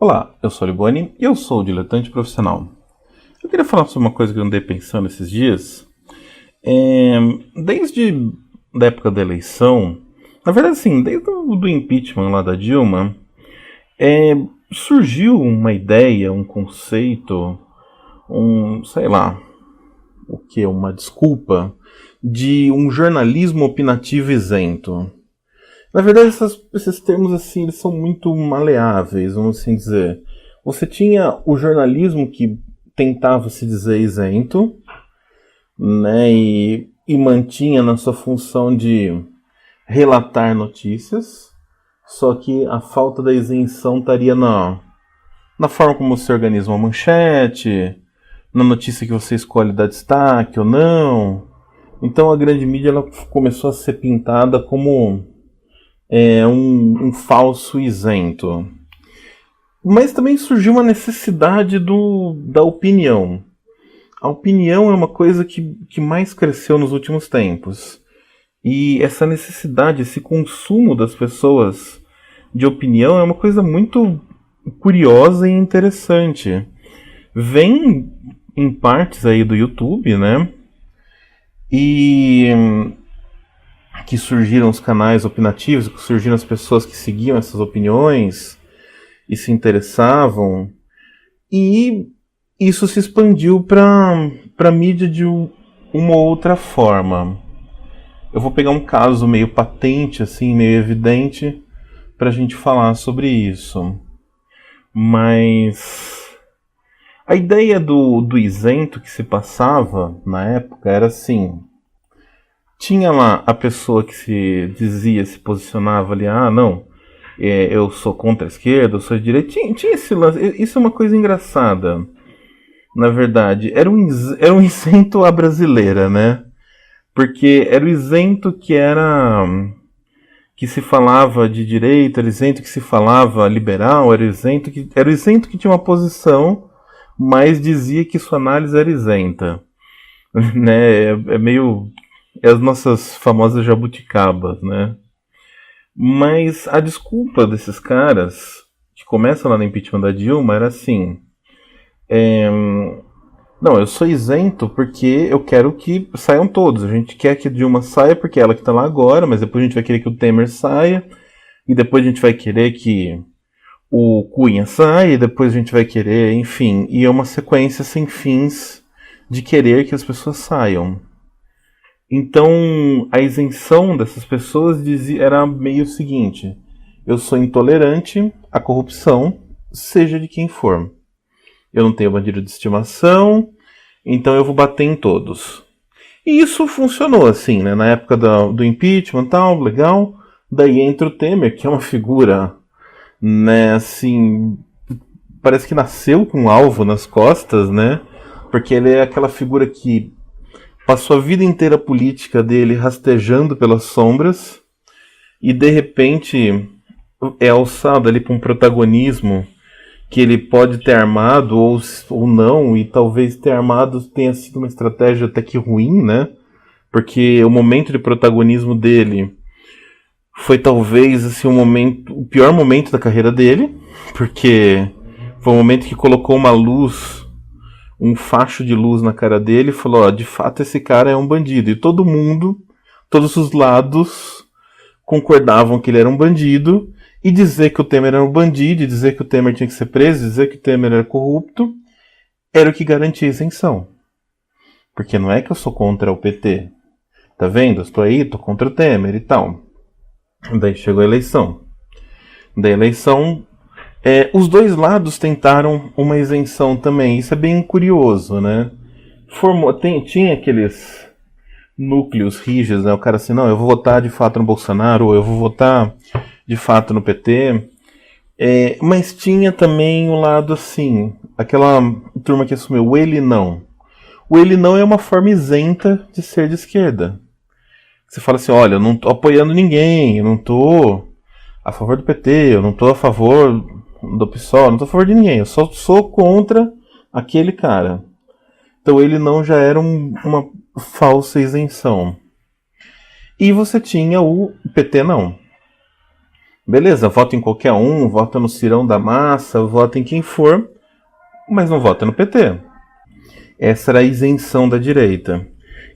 Olá, eu sou o Liboni e eu sou o diletante profissional. Eu queria falar sobre uma coisa que eu andei pensando esses dias. É, Desde a época da eleição, na verdade, sim, desde o do impeachment lá da Dilma, é, surgiu uma ideia, um conceito, sei lá, o que, uma desculpa, de um jornalismo opinativo isento. Na verdade, esses termos assim, eles são muito maleáveis, vamos assim dizer. Você tinha o jornalismo que tentava se dizer isento, né, e mantinha na sua função de relatar notícias, só que a falta da isenção estaria na forma como você organiza uma manchete, na notícia que você escolhe dar destaque ou não. Então a grande mídia ela começou a ser pintada como um falso isento. Mas também surgiu uma necessidade da opinião. A opinião é uma coisa que mais cresceu nos últimos tempos. E essa necessidade, esse consumo das pessoas de opinião é uma coisa muito curiosa e interessante. Vem em partes aí do YouTube, né? E que surgiram os canais opinativos, que surgiram as pessoas que seguiam essas opiniões e se interessavam. E isso se expandiu para mídia de uma outra forma. Eu vou pegar um caso meio patente, assim, meio evidente, para a gente falar sobre isso. Mas a ideia do isento que se passava na época era assim: tinha lá a pessoa que se dizia, se posicionava ali, não, eu sou contra a esquerda, eu sou de direita. Tinha esse lance. Isso é uma coisa engraçada. Na verdade, era um isento à brasileira, né? Porque era o isento que se falava de direita, era o isento que se falava liberal, era o isento que tinha uma posição, mas dizia que sua análise era isenta. Né? É meio as nossas famosas jabuticabas, né? Mas a desculpa desses caras, que começam lá no impeachment da Dilma, era assim: não, eu sou isento porque eu quero que saiam todos. A gente quer que a Dilma saia porque é ela que está lá agora, mas depois a gente vai querer que o Temer saia, e depois a gente vai querer que o Cunha saia, e depois a gente vai querer, enfim, e é uma sequência sem fins de querer que as pessoas saiam. Então, a isenção dessas pessoas era meio o seguinte: eu sou intolerante à corrupção, seja de quem for. Eu não tenho bandido de estimação, então eu vou bater em todos. E isso funcionou assim, né? Na época do impeachment e tal, legal. Daí entra o Temer, que é uma figura, né, assim, parece que nasceu com um alvo nas costas, né? Porque ele é aquela figura que passou a vida inteira política dele rastejando pelas sombras e de repente é alçado ali para um protagonismo que ele pode ter armado ou não, e talvez ter armado tenha sido uma estratégia até que ruim, né? Porque o momento de protagonismo dele foi talvez assim, o pior momento da carreira dele, porque foi um momento que colocou uma luz, um facho de luz na cara dele e falou: ó, de fato esse cara é um bandido. E todo mundo, todos os lados concordavam que ele era um bandido, e dizer que o Temer era um bandido, e dizer que o Temer tinha que ser preso, dizer que o Temer era corrupto, era o que garantia a isenção. Porque não é que eu sou contra o PT. Tá vendo? Eu estou aí, tô contra o Temer e tal. Daí chegou a eleição. Da eleição, os dois lados tentaram uma isenção também. Isso é bem curioso, né? Tinha aqueles núcleos rígidos, né? O cara assim, não, eu vou votar de fato no Bolsonaro, ou eu vou votar de fato no PT. Mas tinha também o lado assim, aquela turma que assumiu o ele não. O ele não é uma forma isenta de ser de esquerda. Você fala assim: olha, eu não tô apoiando ninguém, eu não tô a favor do PT, eu não tô a favor do PSOL, eu não tô a favor de ninguém, eu só sou contra aquele cara. Então ele não já era uma falsa isenção. E você tinha o PT não. Beleza, vota em qualquer um, vota no Cirão da Massa, vota em quem for, mas não vota no PT. Essa era a isenção da direita.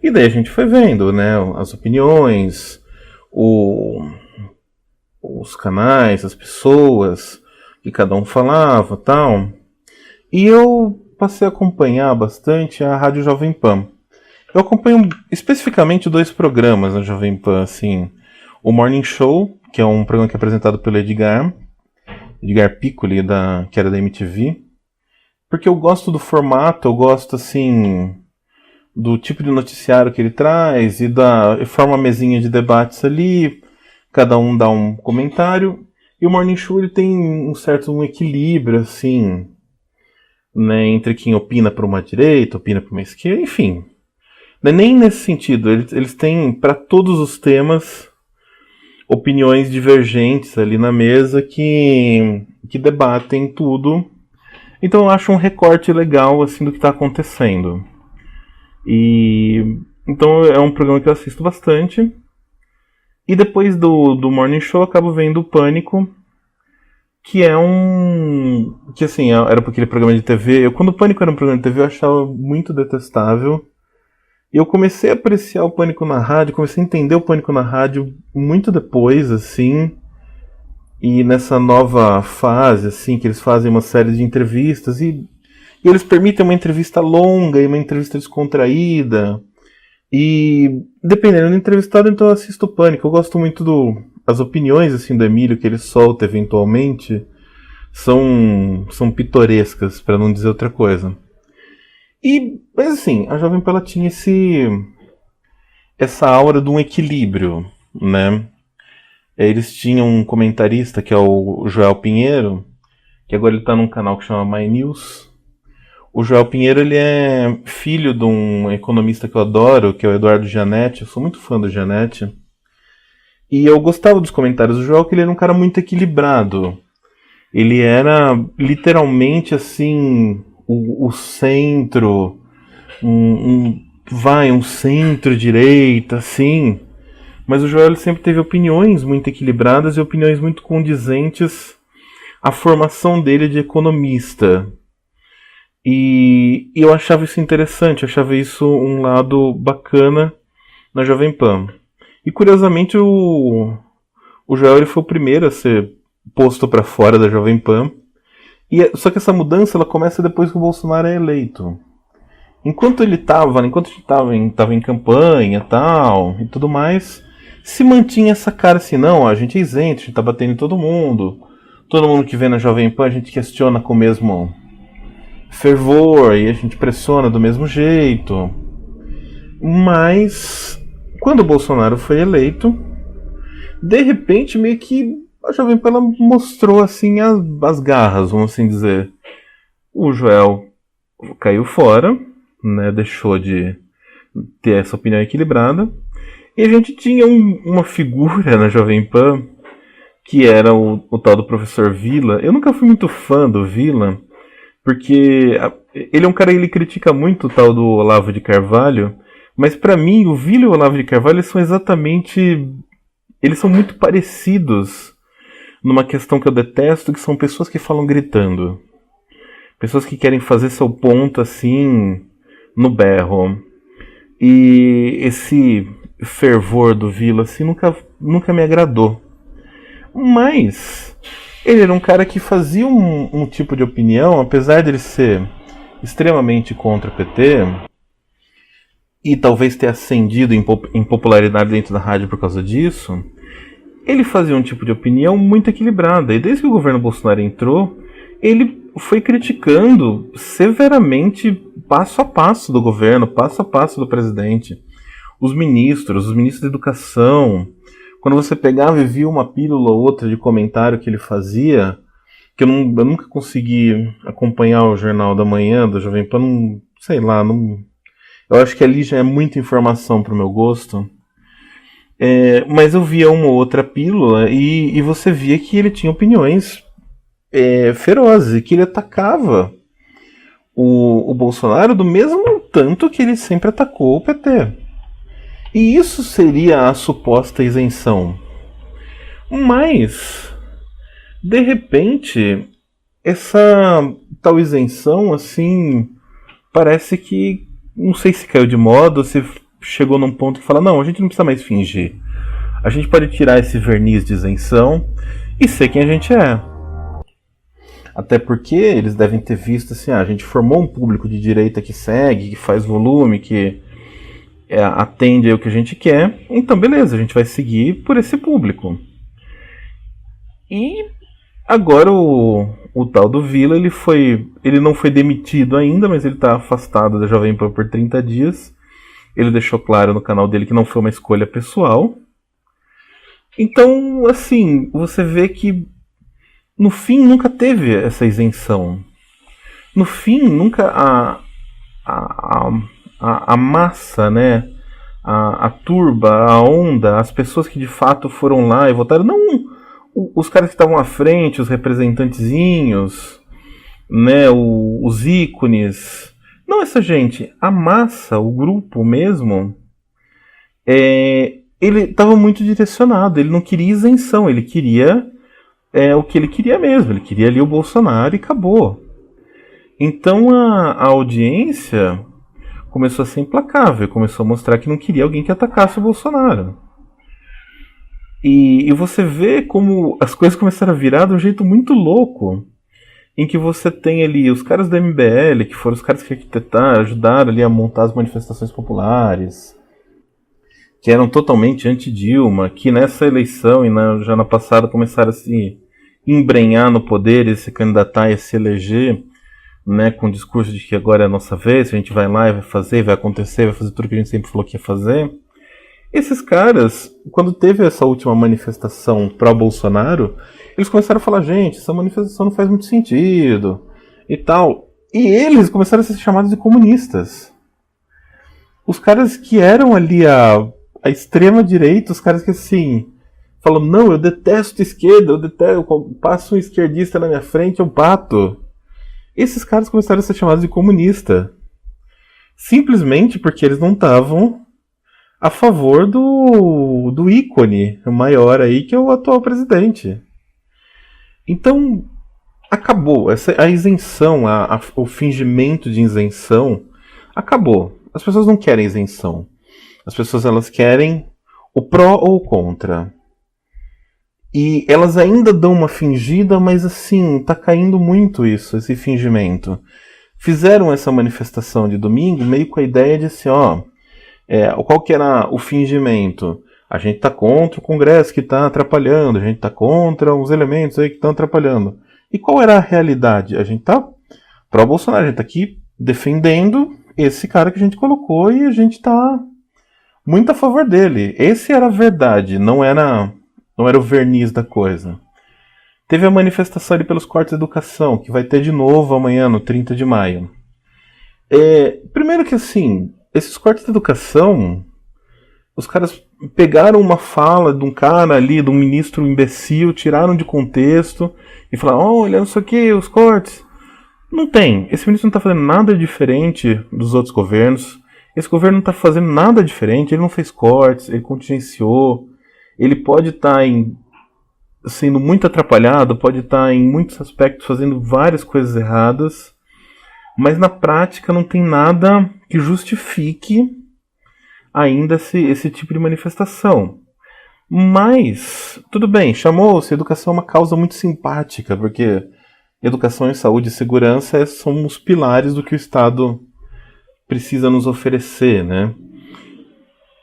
E daí a gente foi vendo, né, as opiniões, os canais, as pessoas, que cada um falava, tal. E eu passei a acompanhar bastante a Rádio Jovem Pan. Eu acompanho especificamente 2 programas na Jovem Pan, assim, o Morning Show, que é um programa que é apresentado pelo Edgar Piccoli, que era da MTV, porque eu gosto do formato, eu gosto, assim, do tipo de noticiário que ele traz, e forma uma mesinha de debates ali, cada um dá um comentário, e o Morning Show ele tem um equilíbrio, assim, né, entre quem opina para uma direita, opina para uma esquerda, enfim. Não é nem nesse sentido, eles têm para todos os temas opiniões divergentes ali na mesa que debatem tudo. Então eu acho um recorte legal assim do que está acontecendo. E então é um programa que eu assisto bastante. E depois do Morning Show eu acabo vendo o Pânico, que é que assim, era aquele programa de TV. Quando o Pânico era um programa de TV eu achava muito detestável. E eu comecei a apreciar o Pânico na rádio, comecei a entender o Pânico na rádio muito depois, assim. E nessa nova fase, assim, que eles fazem uma série de entrevistas e eles permitem uma entrevista longa e uma entrevista descontraída. E dependendo do entrevistado, então eu assisto o Pânico. Eu gosto muito as opiniões assim do Emílio que ele solta eventualmente são pitorescas, para não dizer outra coisa. Mas assim, a Jovem Pan ela tinha essa aura de um equilíbrio, né? Eles tinham um comentarista que é o Joel Pinheiro, que agora ele tá num canal que chama My News. O Joel Pinheiro ele é filho de um economista que eu adoro, que é o Eduardo Gianetti. Eu sou muito fã do Gianetti. E eu gostava dos comentários do Joel, que ele era um cara muito equilibrado. Ele era literalmente assim o centro, um centro-direita, assim. Mas o Joel sempre teve opiniões muito equilibradas e opiniões muito condizentes à formação dele de economista. E eu achava isso interessante, achava isso um lado bacana na Jovem Pan. E curiosamente o Joel ele foi o primeiro a ser posto para fora da Jovem Pan. Só que essa mudança ela começa depois que o Bolsonaro é eleito. Enquanto ele estava em campanha tal, e tudo mais, se mantinha essa cara assim, não, a gente é isento, a gente tá batendo em todo mundo que vem na Jovem Pan a gente questiona com o mesmo fervor, e a gente pressiona do mesmo jeito. Mas, quando o Bolsonaro foi eleito, de repente meio que a Jovem Pan ela mostrou assim as garras, vamos assim dizer. O Joel caiu fora, né, deixou de ter essa opinião equilibrada. E a gente tinha uma figura na Jovem Pan, que era o tal do professor Vila. Eu nunca fui muito fã do Vila, porque ele é um cara que ele critica muito o tal do Olavo de Carvalho, mas pra mim o Vila e o Olavo de Carvalho eles são muito parecidos numa questão que eu detesto, que são pessoas que falam gritando. Pessoas que querem fazer seu ponto assim no berro. E esse fervor do Vila assim nunca me agradou. Mas ele era um cara que fazia um tipo de opinião, apesar dele ser extremamente contra o PT e talvez ter ascendido em popularidade dentro da rádio por causa disso, ele fazia um tipo de opinião muito equilibrada. E desde que o governo Bolsonaro entrou, ele foi criticando severamente passo a passo do governo, passo a passo do presidente. Os ministros da educação. Quando você pegava e via uma pílula ou outra de comentário que ele fazia, que eu nunca consegui acompanhar o Jornal da Manhã da Jovem Pan, sei lá, eu acho que ali já é muita informação pro meu gosto. Mas eu via uma ou outra pílula e você via que ele tinha opiniões ferozes, que ele atacava o Bolsonaro do mesmo tanto que ele sempre atacou o PT. E isso seria a suposta isenção. Mas De repente, essa tal isenção, assim, parece que, não sei se caiu de moda, ou se chegou num ponto que fala, não, a gente não precisa mais fingir. A gente pode tirar esse verniz de isenção e ser quem a gente é. Até porque eles devem ter visto assim, a gente formou um público de direita que segue, que faz volume, que atende ao que a gente quer, então beleza, a gente vai seguir por esse público. E agora o tal do Vila, ele não foi demitido ainda, mas ele está afastado da Jovem Pan por 30 dias. Ele deixou claro no canal dele que não foi uma escolha pessoal. Então, assim, você vê que no fim nunca teve essa isenção. No fim, nunca a massa, né? A turba, a onda, as pessoas que de fato foram lá e votaram, não os caras que estavam à frente, os representantezinhos, né, os ícones. Não essa gente, a massa, o grupo mesmo, ele estava muito direcionado, ele não queria isenção, ele queria o que ele queria mesmo, ele queria ali o Bolsonaro e acabou. Então a audiência começou a ser implacável, começou a mostrar que não queria alguém que atacasse o Bolsonaro. E você vê como as coisas começaram a virar de um jeito muito louco, em que você tem ali os caras da MBL, que foram os caras que arquitetaram, ajudaram ali a montar as manifestações populares, que eram totalmente anti-Dilma, que nessa eleição e já na passada começaram a se embrenhar no poder e se candidatar e se eleger, né, com o discurso de que agora é a nossa vez, a gente vai lá e vai fazer, vai acontecer, vai fazer tudo que a gente sempre falou que ia fazer. Esses caras, quando teve essa última manifestação pró-Bolsonaro, eles começaram a falar, gente, essa manifestação não faz muito sentido e tal. E eles começaram a ser chamados de comunistas. Os caras que eram ali a extrema-direita, os caras que assim, falam, não, eu detesto esquerda, eu passo um esquerdista na minha frente, eu bato. Esses caras começaram a ser chamados de comunista. Simplesmente porque eles não estavam a favor do ícone maior aí, que é o atual presidente. Então, acabou. A isenção, o fingimento de isenção, acabou. As pessoas não querem isenção. As pessoas elas querem o pró ou o contra. E elas ainda dão uma fingida, mas assim, tá caindo muito isso, esse fingimento. Fizeram essa manifestação de domingo meio com a ideia de assim, qual que era o fingimento? A gente tá contra o Congresso que tá atrapalhando, a gente tá contra os elementos aí que estão atrapalhando. E qual era a realidade? A gente tá pró-Bolsonaro, a gente tá aqui defendendo esse cara que a gente colocou e a gente tá muito a favor dele. Esse era a verdade, não era o verniz da coisa. Teve a manifestação ali pelos cortes de educação, que vai ter de novo amanhã, no 30 de maio. Primeiro que assim, esses cortes de educação, os caras pegaram uma fala de um cara ali, de um ministro imbecil, tiraram de contexto e falaram, olha, não sei o que, os cortes. Não tem. Esse ministro não está fazendo nada diferente dos outros governos. Esse governo não está fazendo nada diferente, ele não fez cortes, ele contingenciou. Ele pode estar sendo muito atrapalhado, pode estar em muitos aspectos fazendo várias coisas erradas, mas na prática não tem nada que justifique ainda esse tipo de manifestação. Mas, tudo bem, chamou-se educação uma causa muito simpática, porque educação e saúde e segurança são os pilares do que o Estado precisa nos oferecer, né?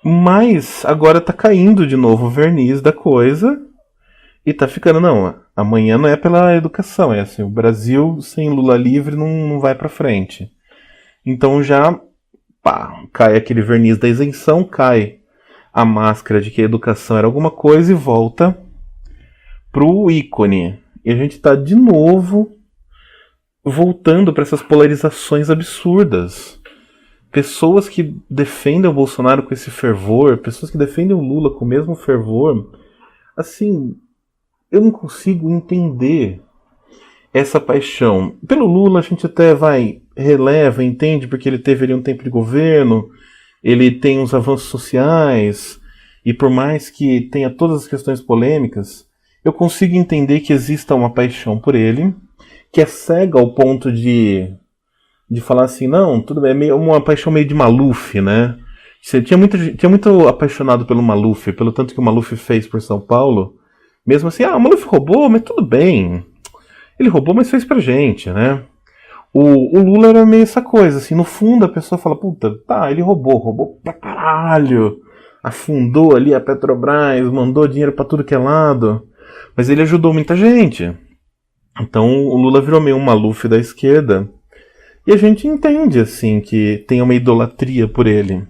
Mas agora tá caindo de novo o verniz da coisa e tá ficando, não, amanhã não é pela educação, é assim, o Brasil sem Lula livre não vai pra frente. Então já, cai aquele verniz da isenção, cai a máscara de que a educação era alguma coisa e volta pro ícone. E a gente tá de novo voltando para essas polarizações absurdas. Pessoas que defendem o Bolsonaro com esse fervor, pessoas que defendem o Lula com o mesmo fervor, assim, eu não consigo entender essa paixão. Pelo Lula a gente até releva, entende, porque ele teve ali um tempo de governo, ele tem uns avanços sociais, e por mais que tenha todas as questões polêmicas, eu consigo entender que exista uma paixão por ele, que é cega ao ponto de falar assim, não, tudo bem, é meio, uma paixão meio de Maluf, né? Você tinha muito apaixonado pelo Maluf, pelo tanto que o Maluf fez por São Paulo. Mesmo assim, o Maluf roubou, mas tudo bem. Ele roubou, mas fez pra gente, né? O Lula era meio essa coisa, assim, no fundo a pessoa fala, puta, tá, ele roubou pra caralho, afundou ali a Petrobras, mandou dinheiro pra tudo que é lado, mas ele ajudou muita gente. Então o Lula virou meio um Maluf da esquerda, e a gente entende, assim, que tem uma idolatria por ele.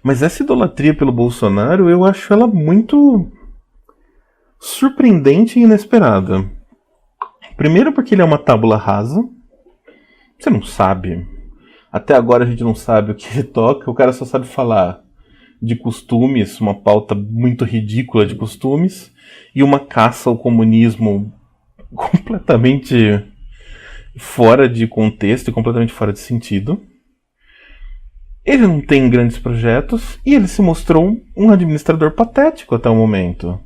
Mas essa idolatria pelo Bolsonaro, eu acho ela muito surpreendente e inesperada. Primeiro porque ele é uma tábula rasa. Você não sabe. Até agora a gente não sabe o que ele toca. O cara só sabe falar de costumes, uma pauta muito ridícula de costumes, e uma caça ao comunismo completamente fora de contexto e completamente fora de sentido. Ele não tem grandes projetos e ele se mostrou um administrador patético até o momento,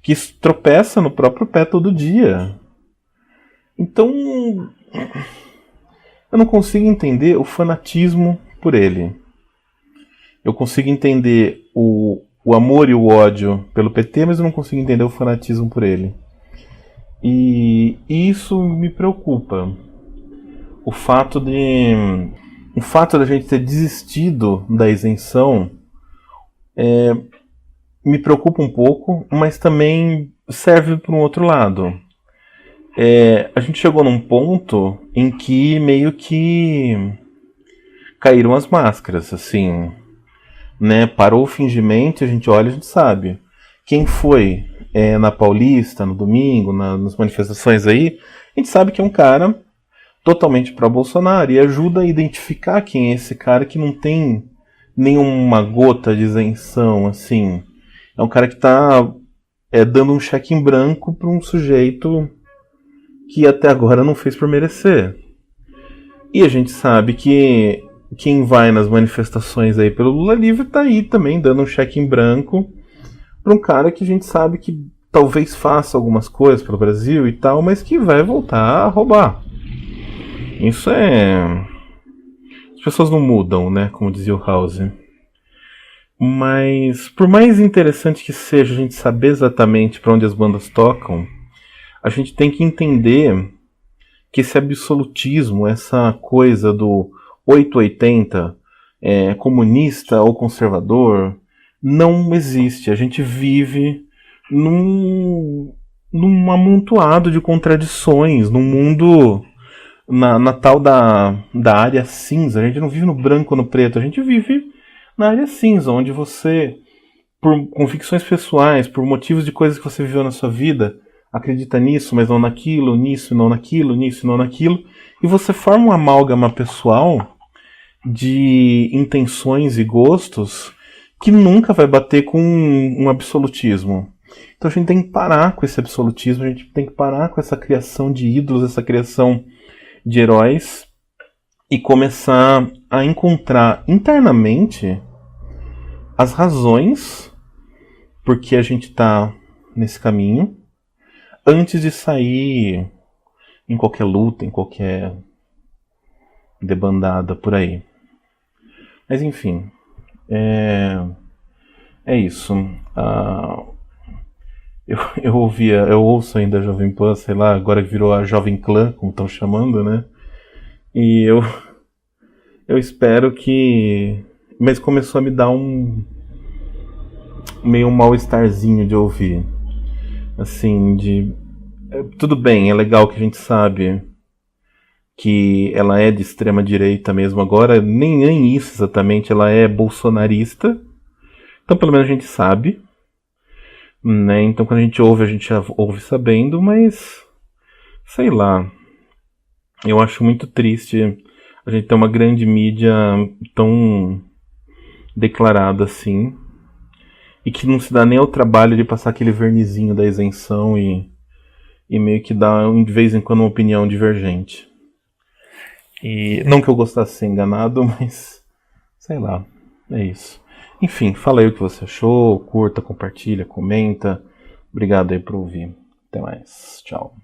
que tropeça no próprio pé todo dia. Então, eu não consigo entender o fanatismo por ele. Eu consigo entender o amor e o ódio pelo PT, mas eu não consigo entender o fanatismo por ele. E isso me preocupa. O fato da gente ter desistido da isenção me preocupa um pouco, mas também serve para um outro lado. A gente chegou num ponto em que meio que caíram as máscaras, assim, né? Parou o fingimento, a gente olha e a gente sabe. Quem foi na Paulista, no domingo, nas manifestações aí, a gente sabe que é um cara totalmente pró-Bolsonaro e ajuda a identificar quem é esse cara que não tem nenhuma gota de isenção, assim. É um cara que está dando um cheque em branco para um sujeito que até agora não fez por merecer. E a gente sabe que quem vai nas manifestações aí pelo Lula Livre tá aí também dando um cheque em branco para um cara que a gente sabe que talvez faça algumas coisas para o Brasil e tal, mas que vai voltar a roubar. Isso as pessoas não mudam, né? Como dizia o House. Mas, por mais interessante que seja a gente saber exatamente para onde as bandas tocam, a gente tem que entender que esse absolutismo, essa coisa do 880, comunista ou conservador, não existe. A gente vive num amontoado de contradições, num mundo na tal da área cinza. A gente não vive no branco ou no preto, a gente vive na área cinza, onde você, por convicções pessoais, por motivos de coisas que você viveu na sua vida, acredita nisso, mas não naquilo, nisso, não naquilo, nisso, não naquilo, e você forma uma amálgama pessoal de intenções e gostos que nunca vai bater com um absolutismo. Então a gente tem que parar com esse absolutismo, a gente tem que parar com essa criação de ídolos, essa criação de heróis, e começar a encontrar internamente as razões por que a gente está nesse caminho, antes de sair em qualquer luta, em qualquer debandada por aí. Mas enfim, é isso. Eu ouço ainda a Jovem Pan, sei lá, agora que virou a Jovem Clã, como estão chamando, né? E eu espero que... Mas começou a me dar meio um mal-estarzinho de ouvir. Assim, tudo bem, é legal que a gente sabe que ela é de extrema direita mesmo agora, nem isso exatamente, ela é bolsonarista. Então pelo menos a gente sabe, né? Então quando a gente já ouve sabendo, mas sei lá. Eu acho muito triste a gente ter uma grande mídia tão declarada assim, e que não se dá nem ao trabalho de passar aquele vernizinho da isenção e meio que dá de vez em quando uma opinião divergente. E não que eu gostasse de ser enganado, mas sei lá, é isso. Enfim, fala aí o que você achou, curta, compartilha, comenta, Obrigado aí por ouvir. Até mais. Tchau.